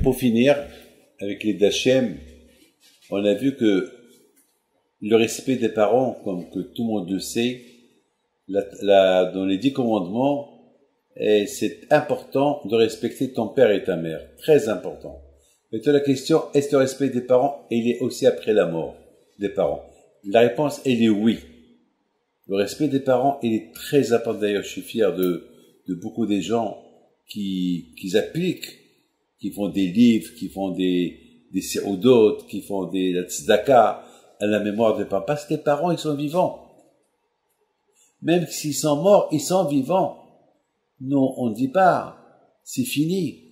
Pour finir, avec les Dachem, on a vu que le respect des parents, comme que tout le monde le sait, dans les 10 commandements, c'est important de respecter ton père et ta mère. Très important. Maintenant, la question, est-ce que le respect des parents, il est aussi après la mort des parents? La réponse, elle est oui. Le respect des parents, il est très important. D'ailleurs, je suis fier de beaucoup des gens qui appliquent, qui font des livres, qui font des sérodotes, qui font des tzedaka à la mémoire des parents. Parce que les parents, ils sont vivants. Même s'ils sont morts, ils sont vivants. Non, on ne dit pas, c'est fini.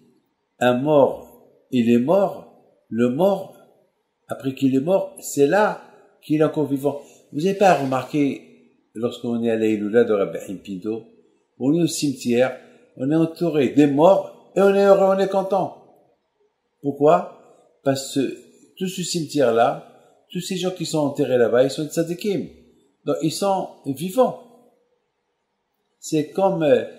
Un mort, il est mort. Le mort, après qu'il est mort, c'est là qu'il est encore vivant. Vous n'avez pas remarqué, lorsqu'on est à l'Aïloula de Rabbi Haïm Pinto, on est au cimetière, on est entouré des morts, et on est heureux, on est content. Pourquoi? Parce que tout ce cimetière-là, tous ces gens qui sont enterrés là-bas, ils sont des tzadikim. Donc, ils sont vivants. C'est comme un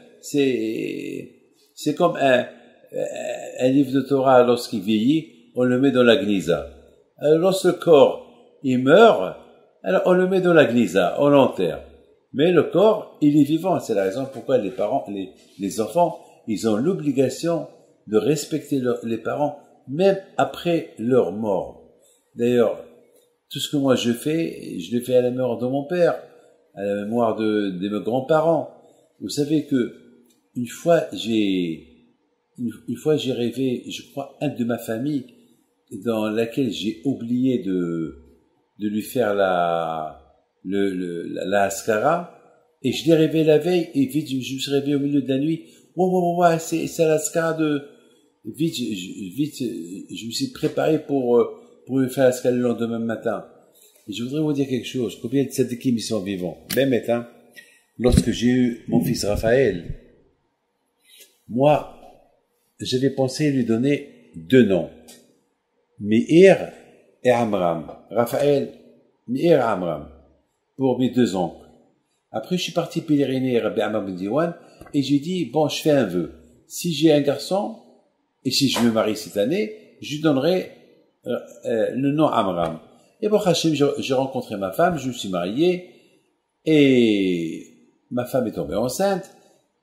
livre de Torah, lorsqu'il vieillit, on le met dans la gnisa. Alors, lorsque le corps, il meurt, alors on le met dans la gnisa, on l'enterre. Mais le corps, il est vivant. C'est la raison pourquoi les parents, les enfants, ils ont l'obligation de respecter les parents, même après leur mort. D'ailleurs, tout ce que moi je le fais à la mémoire de mon père, à la mémoire de mes grands-parents. Vous savez que une fois j'ai rêvé, je crois, un de ma famille, dans laquelle j'ai oublié de lui faire la Haskara, et je l'ai rêvé la veille, et vite, je me suis réveillé au milieu de la nuit. Ouais, c'est la Haskara vite, je me suis préparé pour lui faire la Haskara le lendemain matin. Et je voudrais vous dire quelque chose. Combien de tzadikim ils sont vivants? Même matin, lorsque j'ai eu mon fils Raphaël, moi, j'avais pensé lui donner 2 noms. Meir et Amram. Raphaël, Meir et Amram. Pour mes 2 oncles. Après, je suis parti pèleriner Rabbi Amram Ben Diwan, et j'ai dit, bon, je fais un vœu. Si j'ai un garçon, et si je me marie cette année, je lui donnerai le nom Amram. Et bon, Hachem, j'ai rencontré ma femme, je me suis marié, et ma femme est tombée enceinte,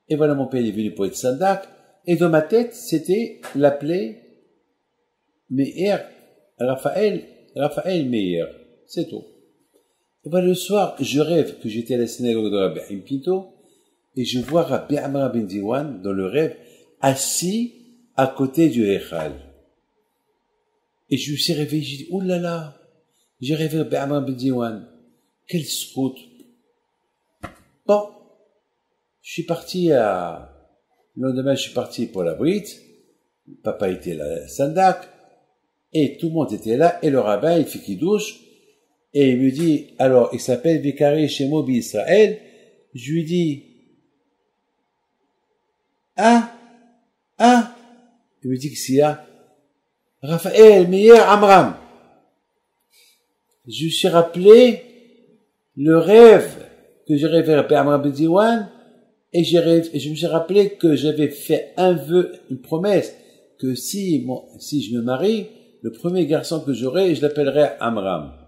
et voilà, mon père est venu pour être sandak, et dans ma tête, c'était l'appeler Meir, Raphaël Meir. C'est tout. Et voilà, le soir, je rêve que j'étais à la synagogue de Rabbi Haïm Pinto, et je vois Rabbi Amram Ben Diwan, dans le rêve, assis à côté du Echal. Et je me suis réveillé, j'ai dit, oh là là, j'ai rêvé Rabbi Amram Ben Diwan. Quel scout. Bon, le lendemain, je suis parti pour la Brit, papa était là, Sandak, et tout le monde était là, et le rabbin, il fait qu'il douche, et il me dit, alors, il s'appelle Vikari Shemo Israël. Je lui dis, il me dit que c'est là, Raphaël, Meir, Amram. Je me suis rappelé le rêve que j'ai rêvé à Amram Ben Diwan, et je me suis rappelé que j'avais fait un vœu, une promesse, que si je me marie, le premier garçon que j'aurai, je l'appellerai Amram.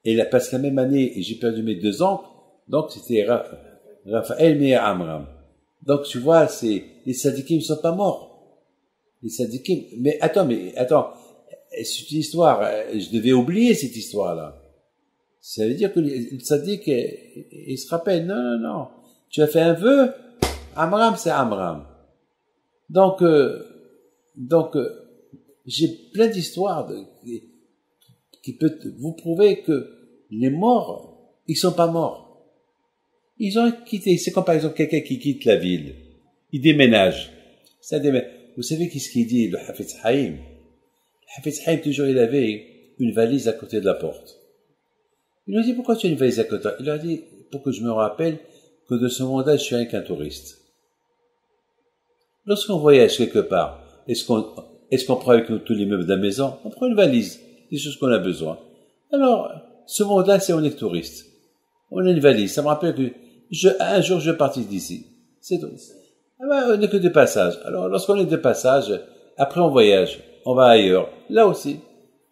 Et parce que la même année, j'ai perdu mes 2 oncles, donc c'était Raphaël, Meir, Amram. Donc tu vois, les sadikim ne sont pas morts. Les sadikim, mais attends, c'est une histoire, je devais oublier cette histoire-là. Ça veut dire que le sadik, il se rappelle, non, tu as fait un vœu, Amram, c'est Amram. Donc, j'ai plein d'histoires qui peut vous prouver que les morts, ils sont pas morts. Ils ont quitté. C'est comme par exemple quelqu'un qui quitte la ville. Il déménage. Vous savez qu'est-ce qu'il dit, le Hafetz Haïm? Le Hafetz Haïm, toujours, il avait une valise à côté de la porte. Il lui a dit, pourquoi tu as une valise à côté? Il lui a dit, pour que je me rappelle que de ce monde-là, je suis rien qu'un touriste. Lorsqu'on voyage quelque part, est-ce qu'on prend avec nous tous les meubles de la maison? On prend une valise, des choses qu'on a besoin. Alors, ce monde-là, c'est on est touriste. On a une valise. Ça me rappelle que un jour, je partis d'ici. C'est tout. Ah ben, on n'est que de passage. Alors, lorsqu'on est de passage, après on voyage. On va ailleurs. Là aussi.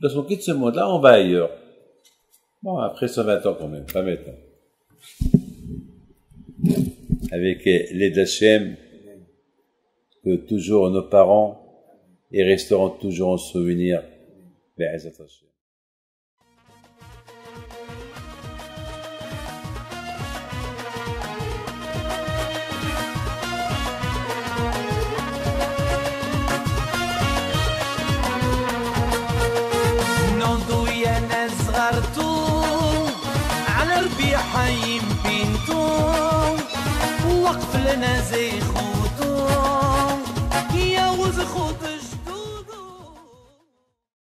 Lorsqu'on quitte ce monde-là, on va ailleurs. Bon, après 120 ans quand même, pas maintenant. Avec l'aide d'Hachem, que toujours nos parents et resteront toujours en souvenir. Be'ezat Hashem. على ربيع حيم بنتو وقف لنا زي خود